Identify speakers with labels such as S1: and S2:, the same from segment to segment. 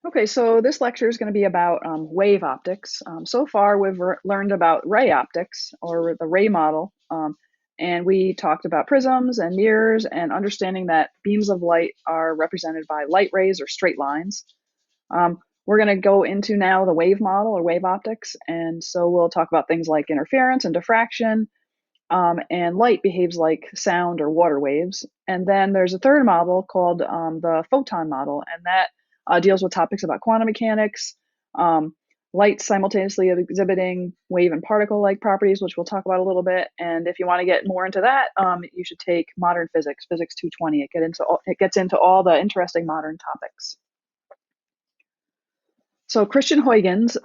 S1: Okay, so this lecture is going to be about wave optics. So far, we've learned about ray optics, or the ray model, and we talked about prisms and mirrors and understanding that beams of light are represented by light rays or straight lines. We're going to go into now the wave model or wave optics, and so we'll talk about things like interference and diffraction, and light behaves like sound or water waves. And then there's a third model called the photon model, and that deals with topics about quantum mechanics, um, light simultaneously exhibiting wave and particle-like properties, which we'll talk about a little bit. And if you want to get more into that, you should take modern physics, Physics 220. It gets into all the interesting modern topics. So Christian Huygens,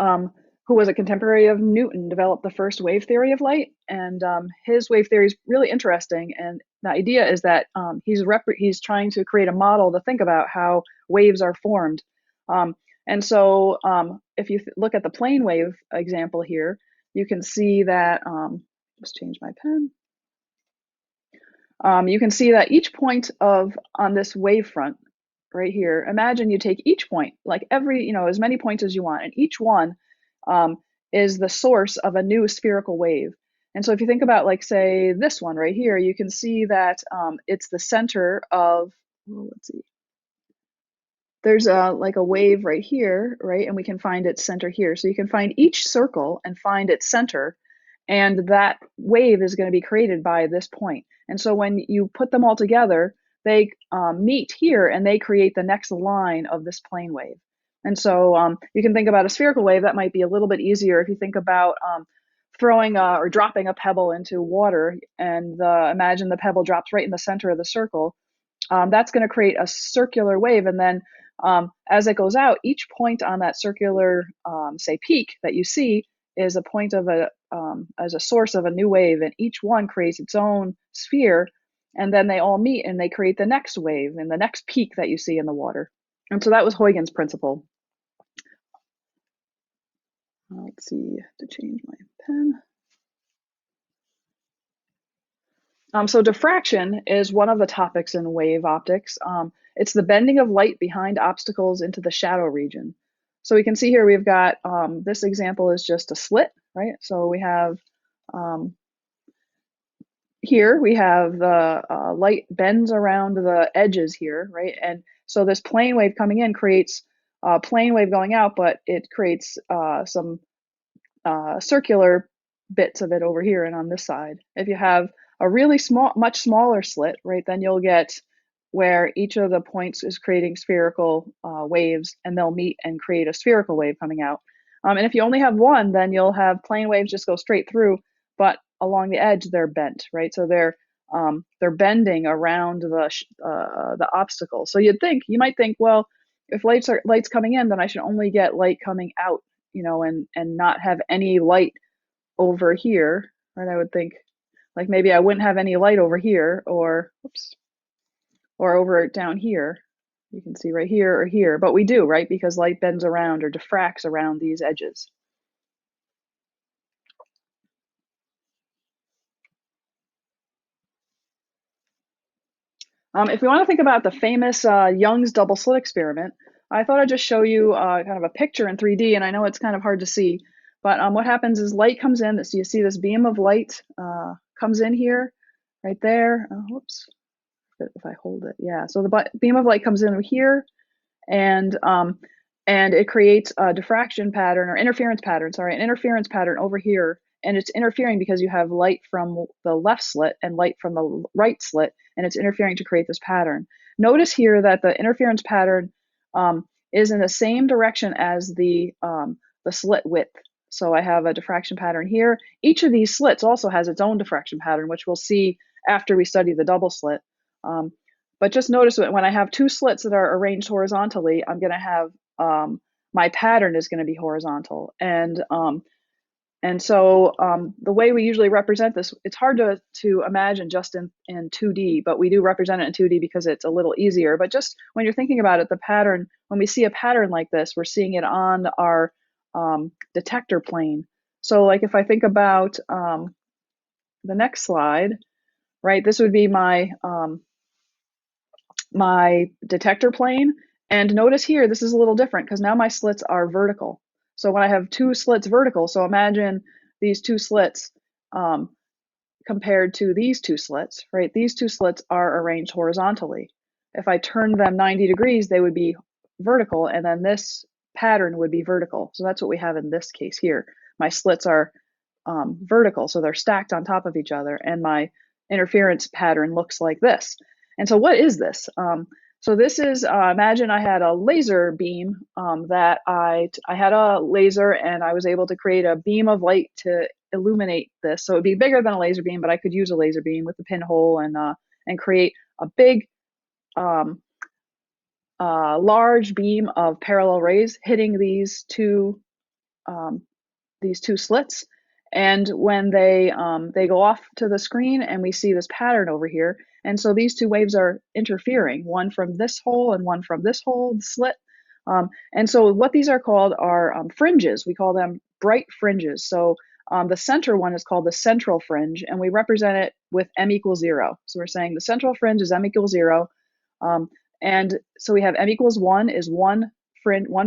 S1: who was a contemporary of Newton, developed the first wave theory of light, and his wave theory is really interesting. And the idea is that he's trying to create a model to think about how waves are formed. And so, if you look at the plane wave example here, you can see that. Just change my pen. You can see that each point on this wavefront right here, imagine you take each point, like as many points as you want, and each one um, is the source of a new spherical wave. And so if you think about, like, say, this one right here, you can see that it's the center of, well, let's see, there's like a wave right here, right? And we can find its center here. So you can find each circle and find its center, and that wave is going to be created by this point. And so when you put them all together, they meet here and they create the next line of this plane wave. And so you can think about a spherical wave that might be a little bit easier if you think about throwing or dropping a pebble into water, and imagine the pebble drops right in the center of the circle. That's going to create a circular wave, and then as it goes out, each point on that circular, say, peak that you see is a point of as a source of a new wave, and each one creates its own sphere, and then they all meet and they create the next wave and the next peak that you see in the water. And so that was Huygens' principle. Let's see, to change my pen. So diffraction is one of the topics in wave optics. It's the bending of light behind obstacles into the shadow region. So we can see here we've got, this example is just a slit, right? So we have, here we have the light bends around the edges here, right? And so this plane wave coming in creates a plane wave going out, but it creates some circular bits of it over here and on this side. If you have a really much smaller slit, right, then you'll get where each of the points is creating spherical waves, and they'll meet and create a spherical wave coming out. And if you only have one, then you'll have plane waves just go straight through, but along the edge they're bent, right? So they're bending around the obstacle. So you might think, well, if light's coming in, then I should only get light coming out, and not have any light over here, right? I would think, like, maybe I wouldn't have any light over here, or oops, or over down here. You can see right here or here, but we do, right? Because light bends around or diffracts around these edges. If we want to think about the famous Young's double slit experiment, I thought I'd just show you kind of a picture in 3D, and I know it's kind of hard to see, but what happens is light comes in. So you see this beam of light comes in here, right there. Whoops, if I hold it, yeah. So the beam of light comes in here, and it creates a diffraction pattern, or interference pattern, sorry, an interference pattern over here. And it's interfering because you have light from the left slit and light from the right slit, and it's interfering to create this pattern. Notice here that the interference pattern is in the same direction as the slit width. So I have a diffraction pattern here. Each of these slits also has its own diffraction pattern, which we'll see after we study the double slit. But just notice that when I have two slits that are arranged horizontally, I'm going to have my pattern is going to be horizontal. And so the way we usually represent this, it's hard to imagine just in 2D, but we do represent it in 2D because it's a little easier. But just when you're thinking about it, the pattern, when we see a pattern like this, we're seeing it on our detector plane. So like if I think about the next slide, right, this would be my my detector plane, And notice here, this is a little different because now my slits are vertical. So when I have two slits vertical, so imagine these two slits um, compared to these two slits, right? These two slits are arranged horizontally. If I turned them 90 degrees, they would be vertical, and then this pattern would be vertical. So that's what we have in this case here. My slits are vertical, so they're stacked on top of each other, and my interference pattern looks like this. And so what is this? So this is, imagine I had a laser beam that I had a laser and I was able to create a beam of light to illuminate this. So it'd be bigger than a laser beam, but I could use a laser beam with a pinhole and create a big, large beam of parallel rays hitting um, these two slits. And when they go off to the screen, and we see this pattern over here, and so these two waves are interfering, one from this hole and one from this hole, the slit. And so what these are called are fringes. We call them bright fringes. So the center one is called the central fringe, and we represent it with m equals 0. So we're saying the central fringe is m equals 0. Um, and so we have m equals 1 is one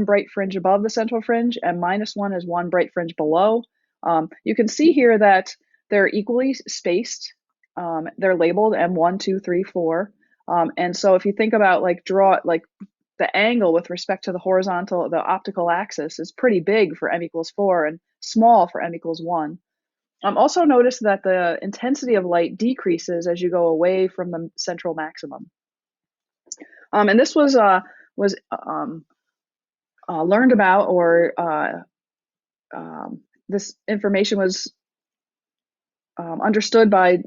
S1: bright fringe above the central fringe, and minus 1 is one bright fringe below. You can see here that they're equally spaced. They're labeled M1, 2, 3, 4. And so if you think about draw the angle with respect to the optical axis is pretty big for m equals 4 and small for m equals 1. Also notice that the intensity of light decreases as you go away from the central maximum. And this was learned about, or this information was understood by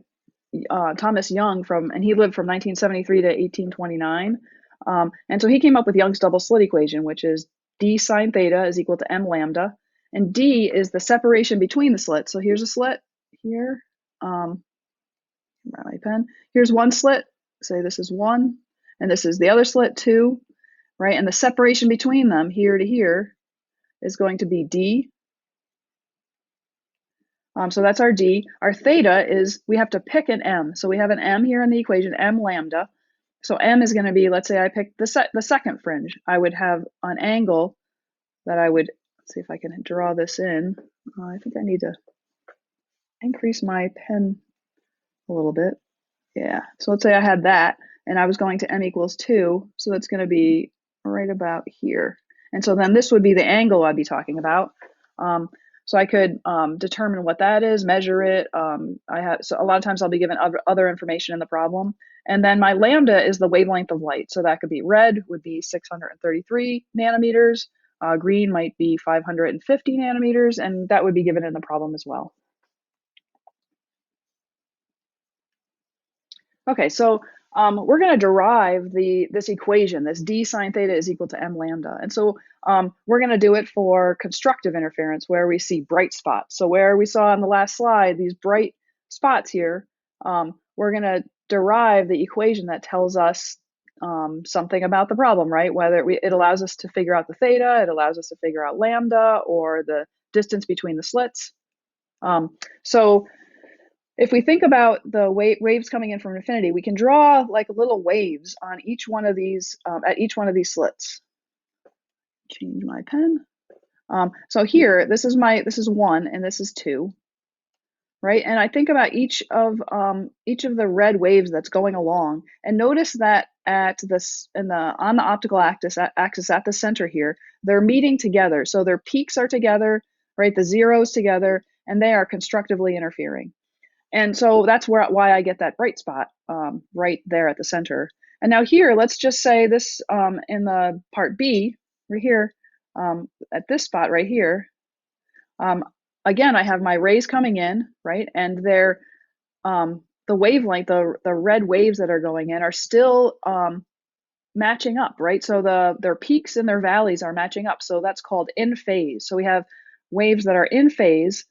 S1: Thomas Young and he lived from 1973 to 1829. And so he came up with Young's double slit equation, which is d sine theta is equal to m lambda, and d is the separation between the slits. So here's a slit here. My pen. Here's one slit. Say this is 1, and this is the other slit 2, right? And the separation between them here to here is going to be d. So that's our d. Our theta is, we have to pick an m. So we have an m here in the equation, m lambda. So m is going to be, let's say I picked the second fringe. I would have an angle that I would, let's see if I can draw this in. I think I need to increase my pen a little bit. Yeah, so let's say I had that, and I was going to m equals 2, so that's going to be right about here. And so then this would be the angle I'd be talking about. So I could determine what that is, measure it. So a lot of times I'll be given other information in the problem. And then my lambda is the wavelength of light. So that could be red would be 633 nanometers, green might be 550 nanometers, and that would be given in the problem as well. Okay, so we're going to derive this equation, this d sine theta is equal to m lambda. And so we're going to do it for constructive interference where we see bright spots. So where we saw on the last slide, these bright spots here, we're going to derive the equation that tells us something about the problem, right? Whether it allows us to figure out the theta, it allows us to figure out lambda, or the distance between the slits. So if we think about the waves coming in from infinity, we can draw like little waves on each one of these, at each one of these slits. Change my pen. So here, this is 1 and this is 2, right? And I think about each of the red waves that's going along, and notice that on the optical axis at the center here, they're meeting together. So their peaks are together, right? The zeros together, and they are constructively interfering. And so that's why I get that bright spot right there at the center. And now here, let's just say this in the part B, right here, at this spot right here, again, I have my rays coming in, right? And they're, the wavelength, the red waves that are going in are still matching up, right? So their peaks and their valleys are matching up. So that's called in phase. So we have waves that are in phase.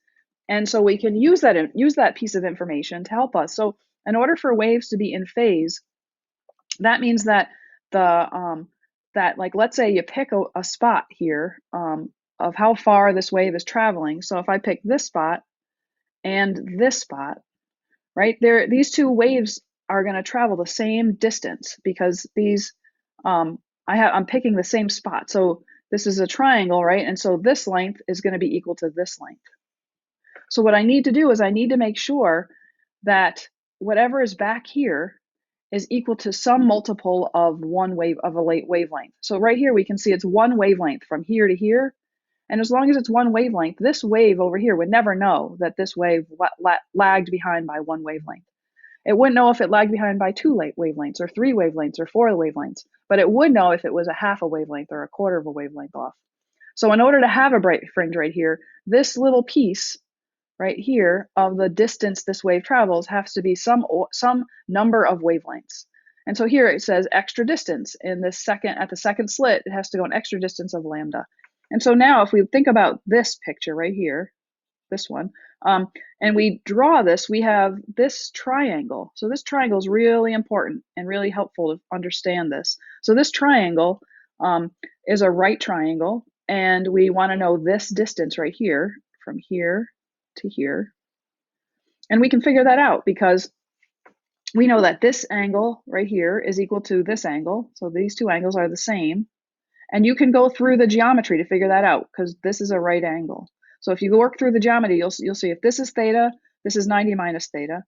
S1: And so we can use that piece of information to help us. So in order for waves to be in phase, that means that let's say you pick a spot here of how far this wave is traveling. So if I pick this spot and this spot, right these two waves are going to travel the same distance because these I'm picking the same spot. So this is a triangle, right? And so this length is going to be equal to this length. So what I need to do is I need to make sure that whatever is back here is equal to some multiple of one wave of a wavelength. So right here we can see it's one wavelength from here to here. And as long as it's one wavelength, this wave over here would never know that this wave lagged behind by one wavelength. It wouldn't know if it lagged behind by two wavelengths or three wavelengths or four wavelengths, but it would know if it was a half a wavelength or a quarter of a wavelength off. So in order to have a bright fringe right here, this little piece right here of the distance this wave travels has to be some number of wavelengths. And so here it says extra distance in this at the second slit, it has to go an extra distance of lambda. And so now if we think about this picture right here, this one, and we draw this, we have this triangle. So this triangle is really important and really helpful to understand this. So this triangle is a right triangle, and we want to know this distance right here from here to here. And we can figure that out because we know that this angle right here is equal to this angle. So these two angles are the same. And you can go through the geometry to figure that out because this is a right angle. So if you work through the geometry, you'll see if this is theta, this is 90 minus theta,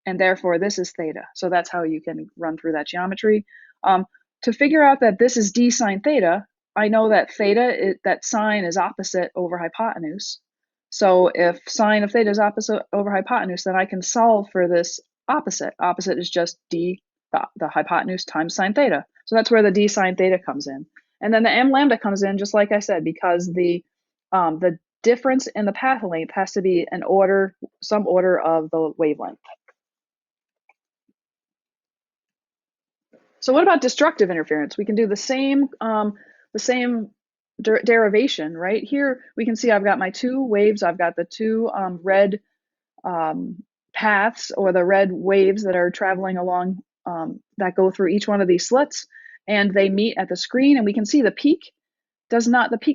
S1: and therefore this is theta. So that's how you can run through that geometry. To figure out that this is d sine theta, I know that theta, that sine is opposite over hypotenuse. So if sine of theta is opposite over hypotenuse, then I can solve for this opposite. Opposite is just d, the hypotenuse times sine theta. So that's where the d sine theta comes in. And then the m lambda comes in, just like I said, because the difference in the path length has to be some order of the wavelength. So what about destructive interference? We can do the same derivation, right? Here we can see I've got my two waves. I've got the two red paths, or the red waves that are traveling along that go through each one of these slits, and they meet at the screen, and we can see the peaks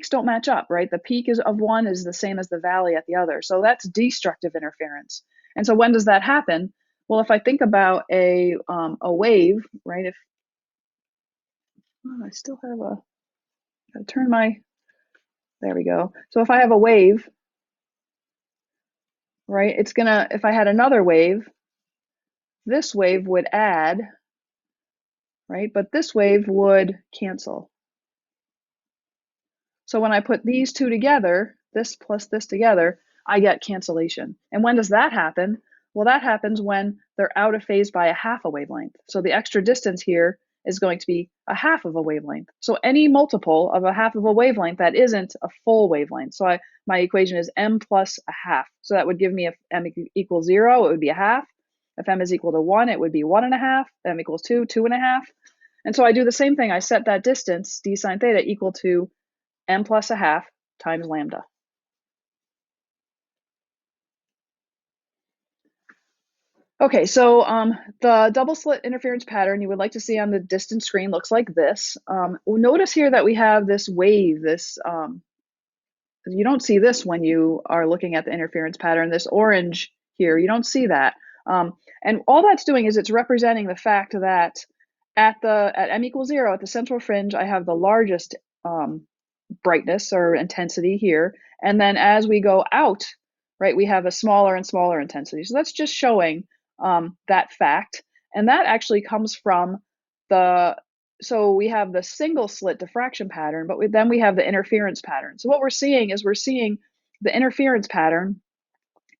S1: don't match up, right? The peak of one is the same as the valley at the other. So that's destructive interference. And so when does that happen? Well, if I think about a wave, right? I still have gotta turn there we go. So if I have a wave, right, if I had another wave, this wave would add, right? But this wave would cancel. So when I put these two together, this plus this together, I get cancellation. And when does that happen? Well, that happens when they're out of phase by a half a wavelength. So the extra distance here is going to be a half of a wavelength. So any multiple of a half of a wavelength that isn't a full wavelength. So my equation is m plus a half. So that would give me, if m equals 0, it would be a half. If m is equal to 1, it would be 1.5. M equals 2, 2.5. And so I do the same thing. I set that distance, d sine theta, equal to m plus a half times lambda. Okay, so the double slit interference pattern you would like to see on the distant screen looks like this. Notice here that we have this wave, you don't see this when you are looking at the interference pattern, this orange here, you don't see that. And all that's doing is it's representing the fact that at m equals 0, at the central fringe, I have the largest brightness or intensity here. And then as we go out, right, we have a smaller and smaller intensity. So that's just showing that fact. And that actually comes from so we have the single slit diffraction pattern, but then we have the interference pattern. So what we're seeing is the interference pattern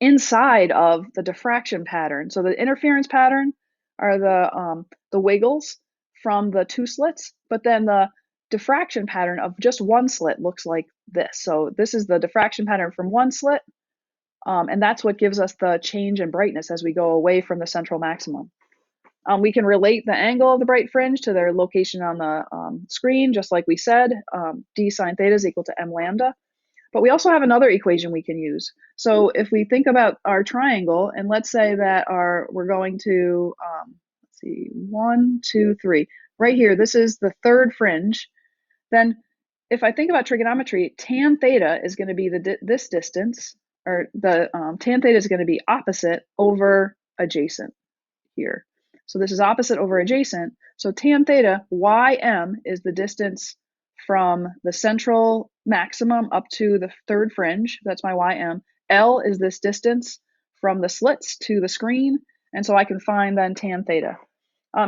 S1: inside of the diffraction pattern. So the interference pattern are the wiggles from the two slits, but then the diffraction pattern of just one slit looks like this. So this is the diffraction pattern from one slit, and that's what gives us the change in brightness as we go away from the central maximum. We can relate the angle of the bright fringe to their location on the screen, just like we said. D sine theta is equal to m lambda. But we also have another equation we can use. So if we think about our triangle, and let's say that we're going to, let's see, 1, 2, 3. Right here, this is the third fringe. Then if I think about trigonometry, tan theta is going to be this distance, or the tan theta is going to be opposite over adjacent here. So this is opposite over adjacent. So tan theta, ym, is the distance from the central maximum up to the third fringe. That's my ym. L is this distance from the slits to the screen. And so I can find then tan theta.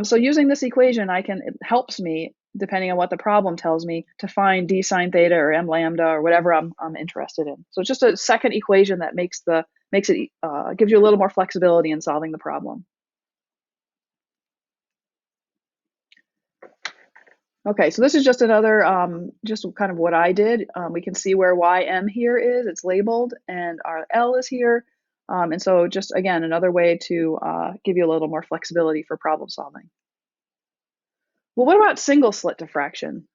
S1: So using this equation, it helps me, depending on what the problem tells me, to find d sine theta or m lambda or whatever I'm interested in. So it's just a second equation that gives you a little more flexibility in solving the problem. Okay, so this is just another, just kind of what I did. We can see where ym here is, it's labeled, and our L is here. And so just, again, another way to give you a little more flexibility for problem solving. Well, what about single slit diffraction?